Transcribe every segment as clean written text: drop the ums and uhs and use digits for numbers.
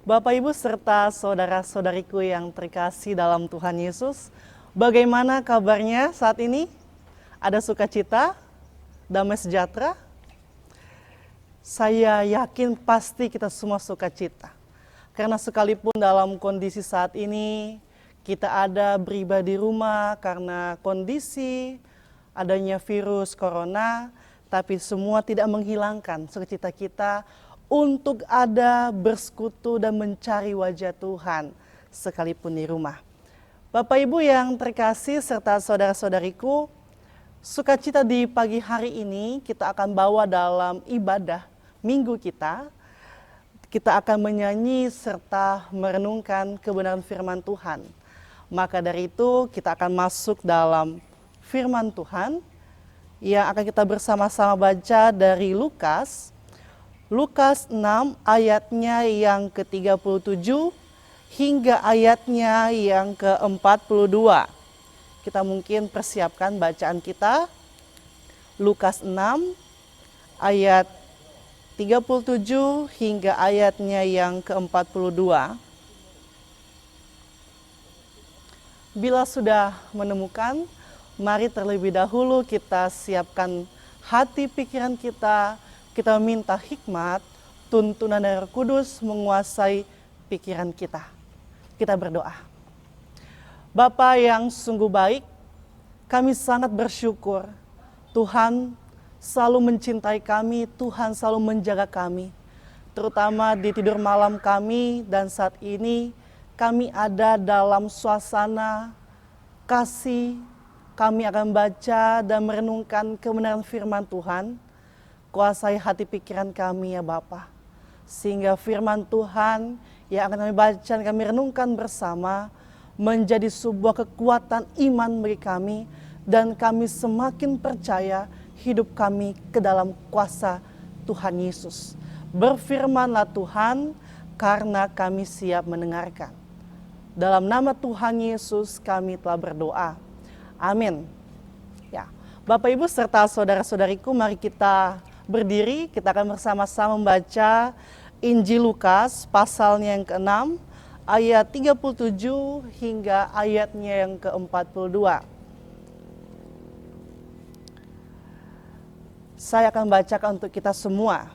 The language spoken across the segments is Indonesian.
Bapak Ibu serta saudara-saudariku yang terkasih dalam Tuhan Yesus, bagaimana kabarnya saat ini? Ada sukacita, damai sejahtera? Saya yakin pasti kita semua sukacita. Karena sekalipun dalam kondisi saat ini, kita ada beribadah di rumah karena kondisi adanya virus corona, tapi semua tidak menghilangkan sukacita kita untuk ada bersekutu dan mencari wajah Tuhan sekalipun di rumah. Bapak Ibu yang terkasih serta saudara-saudariku, sukacita di pagi hari ini kita akan bawa dalam ibadah minggu kita. Kita akan menyanyi serta merenungkan kebenaran firman Tuhan. Maka dari itu kita akan masuk dalam firman Tuhan yang akan kita bersama-sama baca dari Lukas 6 ayatnya yang ke-37 hingga ayatnya yang ke-42. Kita mungkin persiapkan bacaan kita. Lukas 6 ayat 37 hingga ayatnya yang ke-42. Bila sudah menemukan, mari terlebih dahulu kita siapkan hati pikiran kita. Kita minta hikmat, tuntunan dari Roh Kudus menguasai pikiran kita. Kita berdoa. Bapa yang sungguh baik, kami sangat bersyukur Tuhan selalu mencintai kami, Tuhan selalu menjaga kami. Terutama di tidur malam kami dan saat ini kami ada dalam suasana kasih. Kami akan baca dan merenungkan kebenaran firman Tuhan. Kuasai hati pikiran kami ya Bapa, sehingga firman Tuhan yang akan kami baca dan kami renungkan bersama menjadi sebuah kekuatan iman bagi kami, dan kami semakin percaya hidup kami ke dalam kuasa Tuhan Yesus. Berfirmanlah Tuhan, karena kami siap mendengarkan. Dalam nama Tuhan Yesus kami telah berdoa. Amin. Ya, Bapak Ibu serta saudara-saudariku, mari kita berdiri, kita akan bersama-sama membaca Injil Lukas pasalnya yang ke-6 ayat 37 hingga ayatnya yang ke-42. Saya akan bacakan untuk kita semua.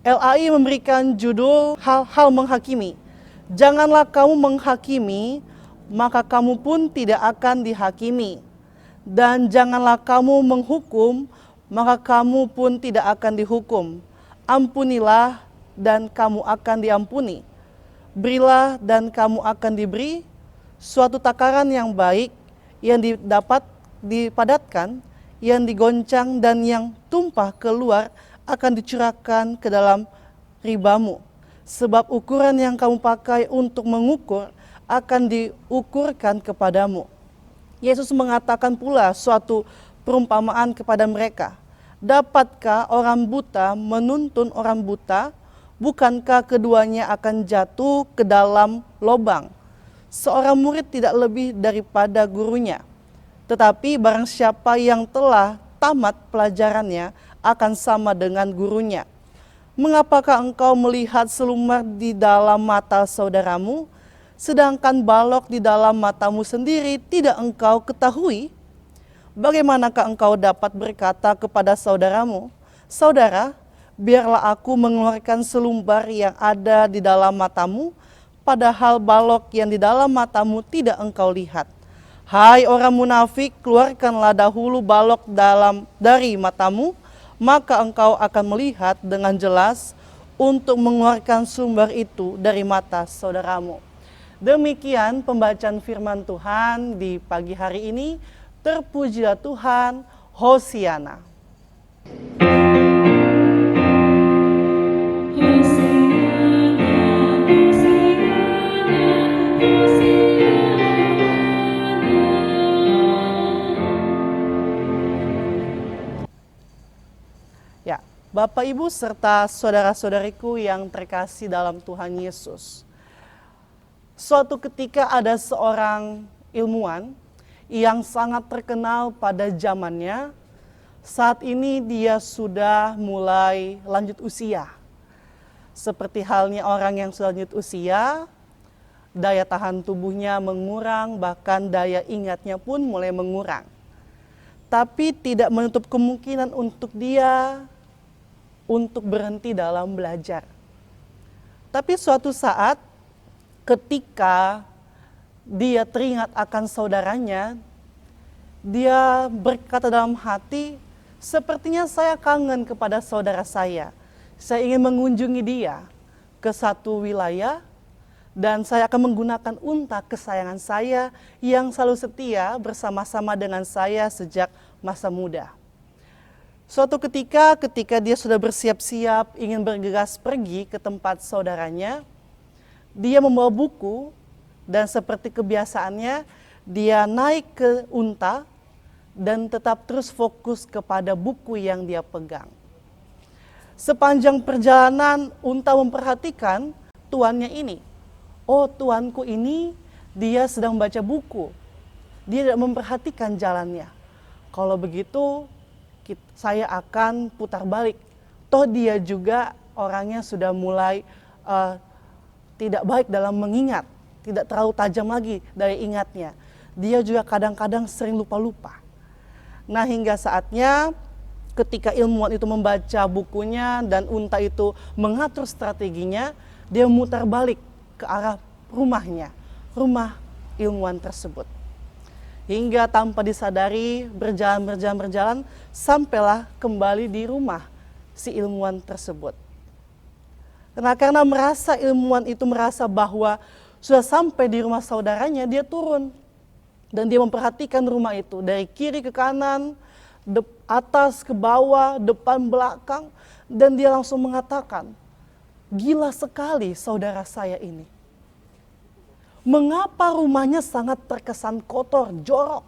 LAI memberikan judul hal-hal menghakimi. Janganlah kamu menghakimi, maka kamu pun tidak akan dihakimi. Dan janganlah kamu menghukum, maka kamu pun tidak akan dihukum. Ampunilah dan kamu akan diampuni. Berilah dan kamu akan diberi. Suatu takaran yang baik yang dipadatkan, yang digoncang dan yang tumpah keluar akan dicurahkan ke dalam ribamu. Sebab ukuran yang kamu pakai untuk mengukur akan diukurkan kepadamu. Yesus mengatakan pula suatu perumpamaan kepada mereka. Dapatkah orang buta menuntun orang buta? Bukankah keduanya akan jatuh ke dalam lubang? Seorang murid tidak lebih daripada gurunya. Tetapi barang siapa yang telah tamat pelajarannya akan sama dengan gurunya. Mengapakah engkau melihat selumar di dalam mata saudaramu, sedangkan balok di dalam matamu sendiri tidak engkau ketahui? Bagaimanakah engkau dapat berkata kepada saudaramu, "Saudara, biarlah aku mengeluarkan selumbar yang ada di dalam matamu," padahal balok yang di dalam matamu tidak engkau lihat? Hai orang munafik, keluarkanlah dahulu balok dari matamu, maka engkau akan melihat dengan jelas untuk mengeluarkan sumber itu dari mata saudaramu. Demikian pembacaan firman Tuhan di pagi hari ini. Terpujilah Tuhan, Hosiana. Ya, Bapak Ibu serta saudara-saudariku yang terkasih dalam Tuhan Yesus. Suatu ketika ada seorang ilmuwan yang sangat terkenal pada zamannya. Saat ini dia sudah mulai lanjut usia. Seperti halnya orang yang sudah lanjut usia, daya tahan tubuhnya mengurang, bahkan daya ingatnya pun mulai mengurang. Tapi tidak menutup kemungkinan untuk dia untuk berhenti dalam belajar. Tapi suatu saat ketika dia teringat akan saudaranya, dia berkata dalam hati, sepertinya saya kangen kepada saudara saya. Saya ingin mengunjungi dia ke satu wilayah dan saya akan menggunakan unta kesayangan saya yang selalu setia bersama-sama dengan saya sejak masa muda. Suatu ketika dia sudah bersiap-siap ingin bergegas pergi ke tempat saudaranya, dia membawa buku dan seperti kebiasaannya dia naik ke unta dan tetap terus fokus kepada buku yang dia pegang. Sepanjang perjalanan unta memperhatikan tuannya ini. Oh, tuanku ini dia sedang baca buku. Dia tidak memperhatikan jalannya. Kalau begitu saya akan putar balik. Toh dia juga orangnya sudah mulai tidak baik dalam mengingat. Tidak terlalu tajam lagi daya ingatnya. Dia juga kadang-kadang sering lupa-lupa. Nah, hingga saatnya ketika ilmuwan itu membaca bukunya dan unta itu mengatur strateginya, dia memutar balik ke arah rumahnya, rumah ilmuwan tersebut. Hingga tanpa disadari berjalan, sampailah kembali di rumah si ilmuwan tersebut. Karena ilmuwan itu merasa bahwa sudah sampai di rumah saudaranya, dia turun. Dan dia memperhatikan rumah itu dari kiri ke kanan, atas ke bawah, depan belakang. Dan dia langsung mengatakan, gila sekali saudara saya ini. Mengapa rumahnya sangat terkesan kotor, jorok.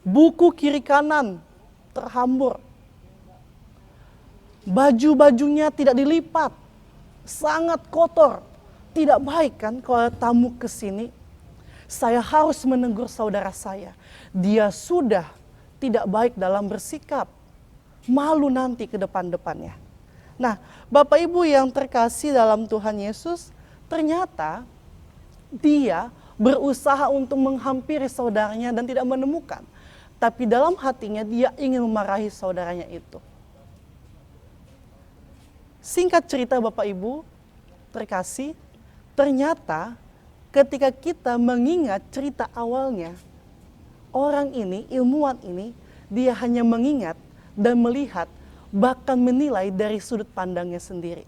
Buku kiri kanan terhambur. Baju-bajunya tidak dilipat. Sangat kotor. Tidak baik kan kalau tamu ke sini. Saya harus menegur saudara saya. Dia sudah tidak baik dalam bersikap. Malu nanti ke depan-depannya. Nah, Bapak Ibu yang terkasih dalam Tuhan Yesus, ternyata dia berusaha untuk menghampiri saudaranya dan tidak menemukan. Tapi dalam hatinya dia ingin memarahi saudaranya itu. Singkat cerita Bapak Ibu terkasih, ternyata ketika kita mengingat cerita awalnya, orang ini, ilmuwan ini, dia hanya mengingat dan melihat, bahkan menilai dari sudut pandangnya sendiri.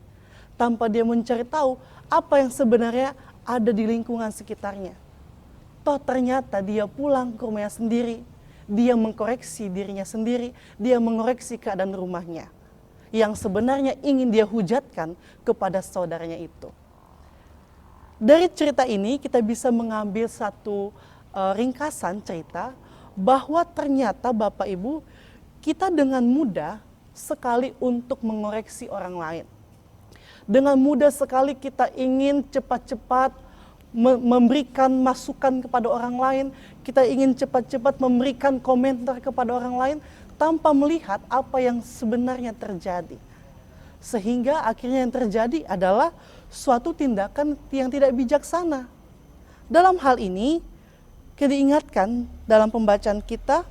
Tanpa dia mencari tahu apa yang sebenarnya ada di lingkungan sekitarnya. Toh ternyata dia pulang ke rumahnya sendiri, dia mengkoreksi dirinya sendiri, dia mengoreksi keadaan rumahnya. Yang sebenarnya ingin dia hujatkan kepada saudaranya itu. Dari cerita ini kita bisa mengambil satu ringkasan cerita bahwa ternyata Bapak Ibu kita dengan mudah sekali untuk mengoreksi orang lain. Dengan mudah sekali kita ingin cepat-cepat memberikan masukan kepada orang lain, kita ingin cepat-cepat memberikan komentar kepada orang lain tanpa melihat apa yang sebenarnya terjadi. Sehingga akhirnya yang terjadi adalah suatu tindakan yang tidak bijaksana. Dalam hal ini, kita diingatkan dalam pembacaan kita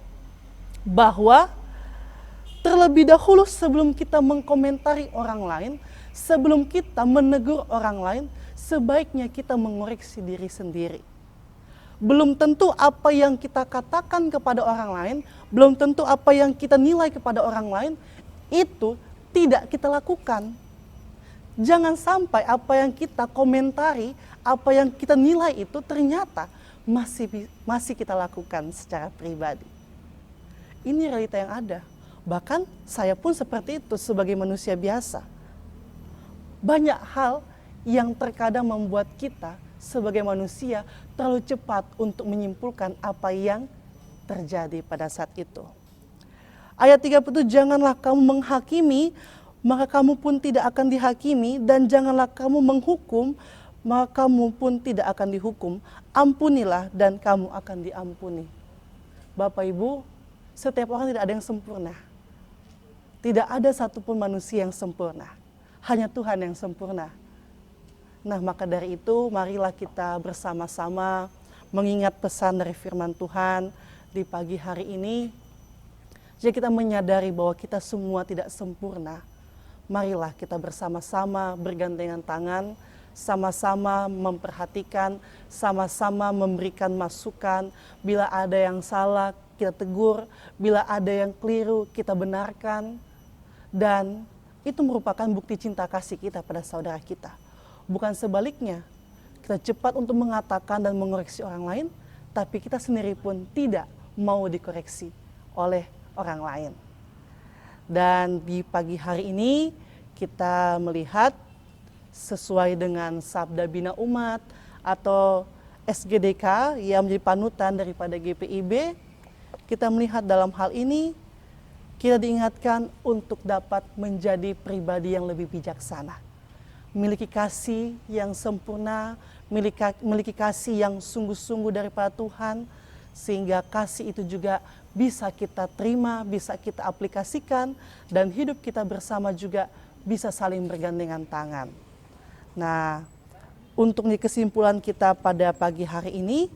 bahwa terlebih dahulu sebelum kita mengkomentari orang lain, sebelum kita menegur orang lain, sebaiknya kita mengoreksi diri sendiri. Belum tentu apa yang kita katakan kepada orang lain, belum tentu apa yang kita nilai kepada orang lain, itu tidak kita lakukan. Jangan sampai apa yang kita komentari, apa yang kita nilai itu ternyata masih kita lakukan secara pribadi. Ini realita yang ada. Bahkan saya pun seperti itu sebagai manusia biasa. Banyak hal yang terkadang membuat kita sebagai manusia terlalu cepat untuk menyimpulkan apa yang terjadi pada saat itu. Ayat 37, janganlah kamu menghakimi, maka kamu pun tidak akan dihakimi, dan janganlah kamu menghukum, maka kamu pun tidak akan dihukum. Ampunilah dan kamu akan diampuni. Bapak Ibu, setiap orang tidak ada yang sempurna. Tidak ada satupun manusia yang sempurna. Hanya Tuhan yang sempurna. Nah, maka dari itu marilah kita bersama-sama mengingat pesan dari firman Tuhan di pagi hari ini. Jadi kita menyadari bahwa kita semua tidak sempurna. Marilah kita bersama-sama bergandengan tangan, sama-sama memperhatikan, sama-sama memberikan masukan. Bila ada yang salah, kita tegur. Bila ada yang keliru, kita benarkan. Dan itu merupakan bukti cinta kasih kita pada saudara kita. Bukan sebaliknya, kita cepat untuk mengatakan dan mengoreksi orang lain, tapi kita sendiri pun tidak mau dikoreksi oleh orang lain. Dan di pagi hari ini kita melihat sesuai dengan Sabda Bina Umat atau SGDK yang menjadi panutan daripada GPIB, kita melihat dalam hal ini kita diingatkan untuk dapat menjadi pribadi yang lebih bijaksana. Memiliki kasih yang sempurna, memiliki kasih yang sungguh-sungguh daripada Tuhan, sehingga kasih itu juga bisa kita terima, bisa kita aplikasikan, dan hidup kita bersama juga bisa saling bergandengan tangan. Nah, untuk kesimpulan kita pada pagi hari ini,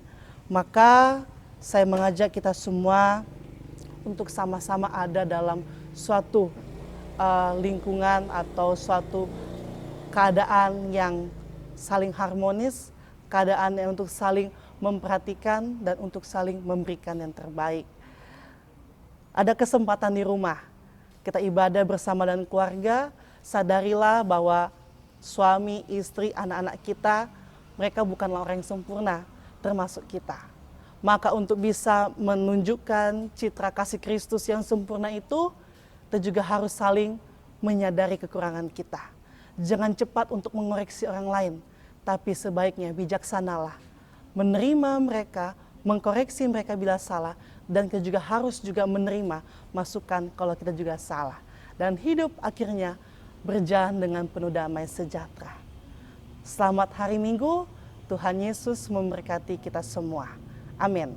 maka saya mengajak kita semua untuk sama-sama ada dalam suatu lingkungan atau suatu keadaan yang saling harmonis, keadaan yang untuk saling memperhatikan dan untuk saling memberikan yang terbaik. Ada kesempatan di rumah, kita ibadah bersama dan keluarga, sadarilah bahwa suami, istri, anak-anak kita, mereka bukanlah orang yang sempurna, termasuk kita. Maka untuk bisa menunjukkan citra kasih Kristus yang sempurna itu, kita juga harus saling menyadari kekurangan kita. Jangan cepat untuk mengoreksi orang lain, tapi sebaiknya bijaksanalah. Menerima mereka, mengkoreksi mereka bila salah, dan kita juga harus juga menerima masukan kalau kita juga salah. Dan hidup akhirnya berjalan dengan penuh damai sejahtera. Selamat hari Minggu, Tuhan Yesus memberkati kita semua. Amin.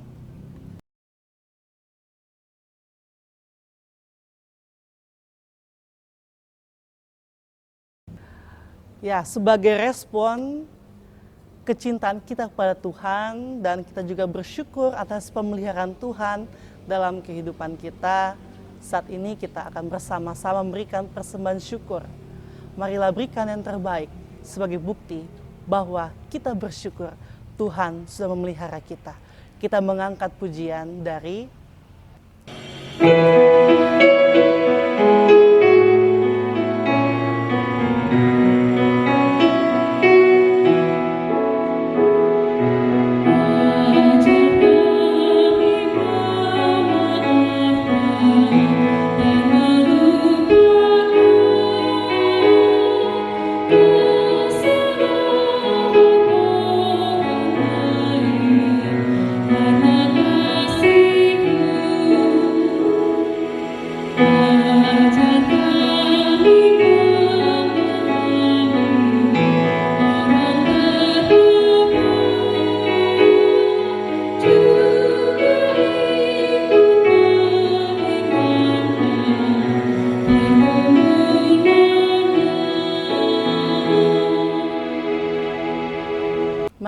Ya, sebagai respon kecintaan kita kepada Tuhan dan kita juga bersyukur atas pemeliharaan Tuhan dalam kehidupan kita, saat ini kita akan bersama-sama memberikan persembahan syukur. Marilah berikan yang terbaik sebagai bukti bahwa kita bersyukur Tuhan sudah memelihara kita. Kita mengangkat pujian dari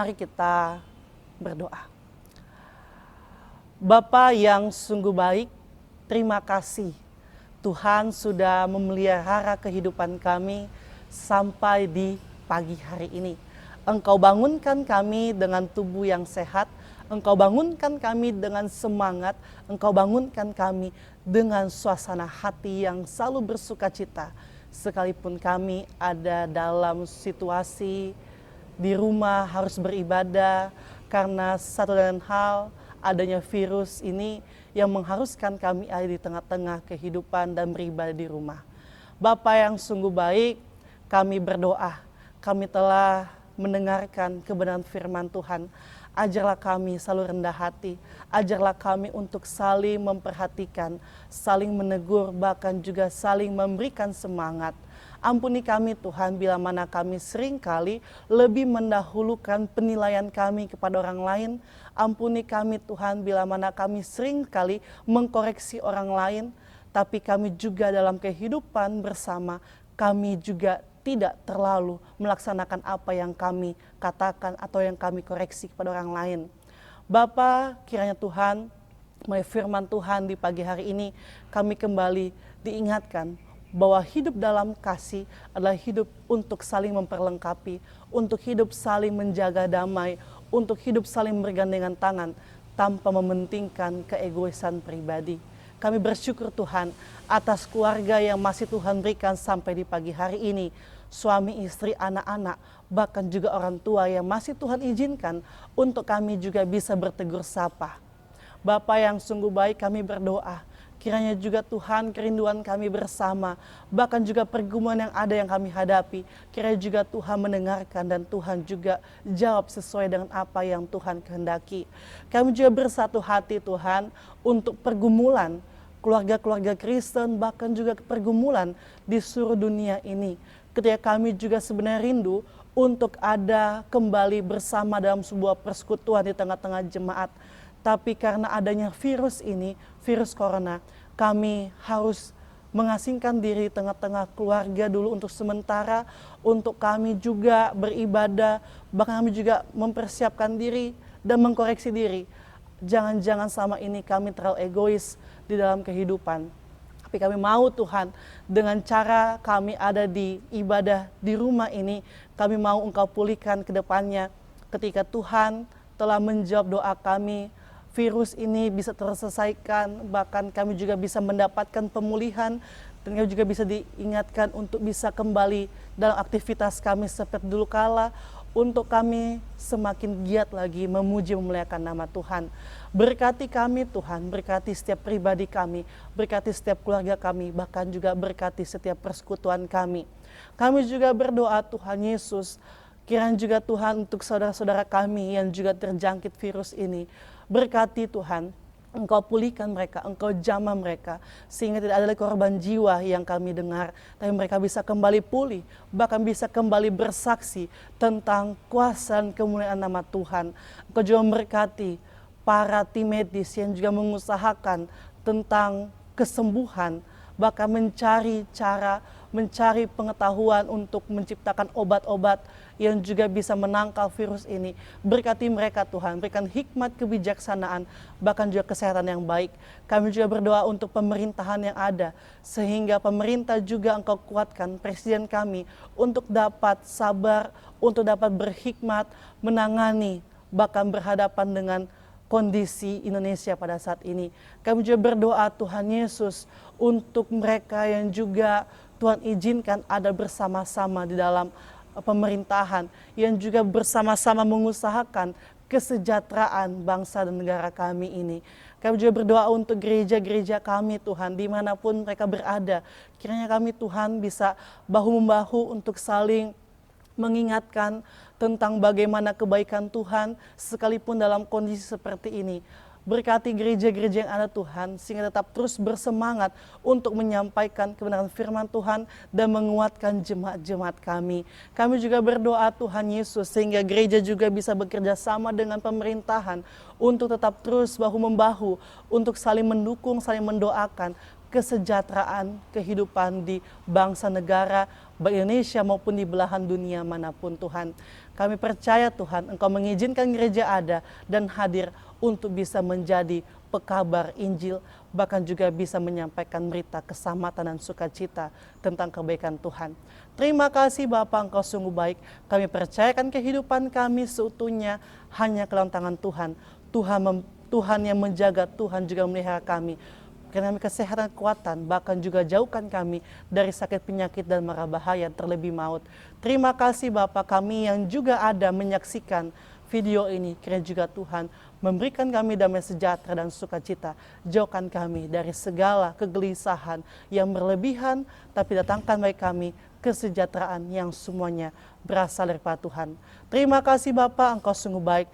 mari kita berdoa. Bapa yang sungguh baik, terima kasih Tuhan sudah memelihara kehidupan kami sampai di pagi hari ini. Engkau bangunkan kami dengan tubuh yang sehat, Engkau bangunkan kami dengan semangat, Engkau bangunkan kami dengan suasana hati yang selalu bersuka cita. Sekalipun kami ada dalam situasi di rumah harus beribadah karena satu dan hal adanya virus ini yang mengharuskan kami ada di tengah-tengah kehidupan dan beribadah di rumah. Bapa yang sungguh baik, kami berdoa, kami telah mendengarkan kebenaran firman Tuhan. Ajarlah kami selalu rendah hati, ajarlah kami untuk saling memperhatikan, saling menegur, bahkan juga saling memberikan semangat. Ampuni kami Tuhan bila mana kami seringkali lebih mendahulukan penilaian kami kepada orang lain. Ampuni kami Tuhan bila mana kami seringkali mengkoreksi orang lain. Tapi kami juga dalam kehidupan bersama, kami juga tidak terlalu melaksanakan apa yang kami katakan atau yang kami koreksi kepada orang lain. Bapa, kiranya Tuhan, melalui firman Tuhan di pagi hari ini, kami kembali diingatkan bahwa hidup dalam kasih adalah hidup untuk saling memperlengkapi, untuk hidup saling menjaga damai, untuk hidup saling bergandengan tangan tanpa mementingkan keegoisan pribadi. Kami bersyukur Tuhan atas keluarga yang masih Tuhan berikan sampai di pagi hari ini. Suami, istri, anak-anak, bahkan juga orang tua yang masih Tuhan izinkan untuk kami juga bisa bertegur sapa. Bapa yang sungguh baik, kami berdoa kiranya juga Tuhan kerinduan kami bersama, bahkan juga pergumulan yang ada yang kami hadapi, kiranya juga Tuhan mendengarkan dan Tuhan juga jawab sesuai dengan apa yang Tuhan kehendaki. Kami juga bersatu hati Tuhan untuk pergumulan keluarga-keluarga Kristen, bahkan juga pergumulan di seluruh dunia ini. Ketika kami juga sebenarnya rindu untuk ada kembali bersama dalam sebuah persekutuan di tengah-tengah jemaat. Tapi karena adanya virus ini, virus corona, kami harus mengasingkan diri tengah-tengah keluarga dulu untuk sementara, untuk kami juga beribadah, bahkan kami juga mempersiapkan diri dan mengkoreksi diri. Jangan-jangan sama ini kami terlalu egois di dalam kehidupan. Tapi kami mau Tuhan, dengan cara kami ada di ibadah di rumah ini, kami mau Engkau pulihkan ke depannya. Ketika Tuhan telah menjawab doa kami, virus ini bisa terselesaikan, bahkan kami juga bisa mendapatkan pemulihan, dan kami juga bisa diingatkan untuk bisa kembali dalam aktivitas kami seperti dulu kala, untuk kami semakin giat lagi memuji memuliakan nama Tuhan. Berkati kami Tuhan, berkati setiap pribadi kami, berkati setiap keluarga kami, bahkan juga berkati setiap persekutuan kami. Kami juga berdoa Tuhan Yesus, kiranya juga Tuhan untuk saudara-saudara kami yang juga terjangkit virus ini. Berkati Tuhan, Engkau pulihkan mereka, Engkau jamah mereka, sehingga tidak ada lagi korban jiwa yang kami dengar, tapi mereka bisa kembali pulih, bahkan bisa kembali bersaksi tentang kuasa dan kemuliaan nama Tuhan. Engkau juga memberkati para tim medis yang juga mengusahakan tentang kesembuhan, bahkan mencari cara, mencari pengetahuan untuk menciptakan obat-obat yang juga bisa menangkal virus ini. Berkati mereka Tuhan, berikan hikmat kebijaksanaan, bahkan juga kesehatan yang baik. Kami juga berdoa untuk pemerintahan yang ada, sehingga pemerintah juga Engkau kuatkan presiden kami untuk dapat sabar, untuk dapat berhikmat, menangani, bahkan berhadapan dengan kondisi Indonesia pada saat ini. Kami juga berdoa Tuhan Yesus untuk mereka yang juga Tuhan izinkan ada bersama-sama di dalam pemerintahan, yang juga bersama-sama mengusahakan kesejahteraan bangsa dan negara kami ini. Kami juga berdoa untuk gereja-gereja kami Tuhan, dimanapun mereka berada. Kiranya kami Tuhan bisa bahu-membahu untuk saling mengingatkan tentang bagaimana kebaikan Tuhan sekalipun dalam kondisi seperti ini. Berkati gereja-gereja yang ada Tuhan, sehingga tetap terus bersemangat untuk menyampaikan kebenaran firman Tuhan dan menguatkan jemaat-jemaat kami. Kami juga berdoa Tuhan Yesus, sehingga gereja juga bisa bekerja sama dengan pemerintahan untuk tetap terus bahu-membahu, untuk saling mendukung, saling mendoakan kesejahteraan kehidupan di bangsa negara, baik Indonesia maupun di belahan dunia manapun Tuhan. Kami percaya Tuhan, Engkau mengizinkan gereja ada dan hadir untuk bisa menjadi pekabar Injil, bahkan juga bisa menyampaikan berita keselamatan dan sukacita tentang kebaikan Tuhan. Terima kasih Bapa, Engkau sungguh baik. Kami percayakan kehidupan kami seutuhnya hanya ke dalam tangan Tuhan. Tuhan yang menjaga, Tuhan juga memelihara kami. Karena kami kesehatan, kekuatan, bahkan juga jauhkan kami dari sakit penyakit dan mara bahaya terlebih maut. Terima kasih Bapa, kami yang juga ada menyaksikan video ini, kiranya juga Tuhan memberikan kami damai sejahtera dan sukacita. Jauhkan kami dari segala kegelisahan yang berlebihan, tapi datangkan bagi kami kesejahteraan yang semuanya berasal dari Tuhan. Terima kasih Bapa, Engkau sungguh baik.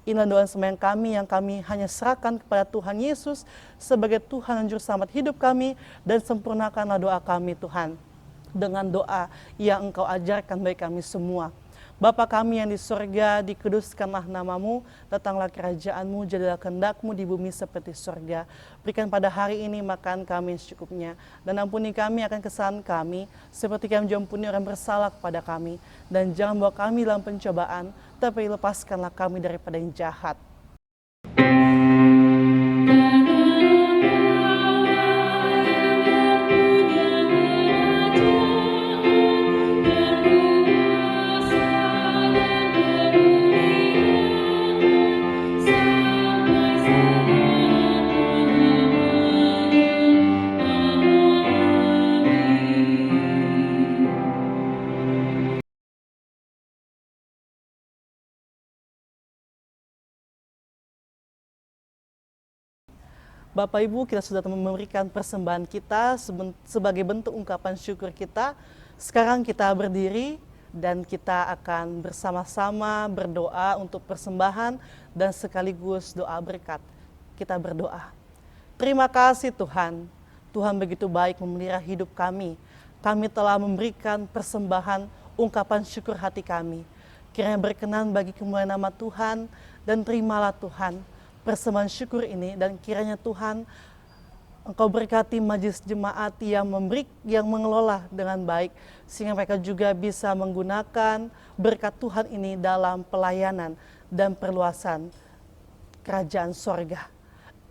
Inilah doa sembahyang kami yang kami hanya serahkan kepada Tuhan Yesus sebagai Tuhan dan Juru Selamat hidup kami, dan sempurnakanlah doa kami Tuhan dengan doa yang Engkau ajarkan bagi kami semua. Bapa kami yang di sorga, dikuduskanlah namamu, datanglah kerajaanmu, jadilah kehendakmu di bumi seperti sorga. Berikan pada hari ini makan kami secukupnya, dan ampuni kami akan kesalahan kami, seperti kami juga ampuni orang bersalah kepada kami. Dan jangan bawa kami dalam pencobaan, tapi lepaskanlah kami daripada yang jahat. Bapak Ibu, kita sudah memberikan persembahan kita sebagai bentuk ungkapan syukur kita. Sekarang kita berdiri dan kita akan bersama-sama berdoa untuk persembahan dan sekaligus doa berkat. Kita berdoa. Terima kasih Tuhan. Tuhan begitu baik memelihara hidup kami. Kami telah memberikan persembahan ungkapan syukur hati kami. Kiranya berkenan bagi kemuliaan nama Tuhan, dan terimalah Tuhan persembahan syukur ini, dan kiranya Tuhan Engkau berkati majelis jemaat yang mengelola dengan baik, sehingga mereka juga bisa menggunakan berkat Tuhan ini dalam pelayanan dan perluasan kerajaan sorga.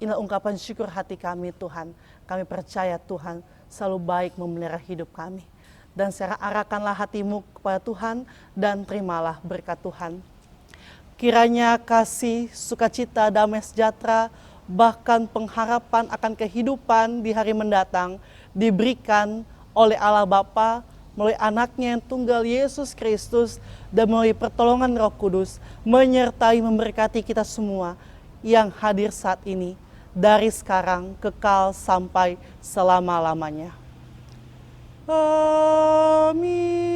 Inilah ungkapan syukur hati kami Tuhan. Kami percaya Tuhan selalu baik memelihara hidup kami. Dan sekarang arahkanlah hatimu kepada Tuhan dan terimalah berkat Tuhan. Kiranya kasih, sukacita, damai sejahtera, bahkan pengharapan akan kehidupan di hari mendatang diberikan oleh Allah Bapa melalui anaknya yang tunggal Yesus Kristus, dan melalui pertolongan Roh Kudus menyertai memberkati kita semua yang hadir saat ini, dari sekarang kekal sampai selama-lamanya. Amin.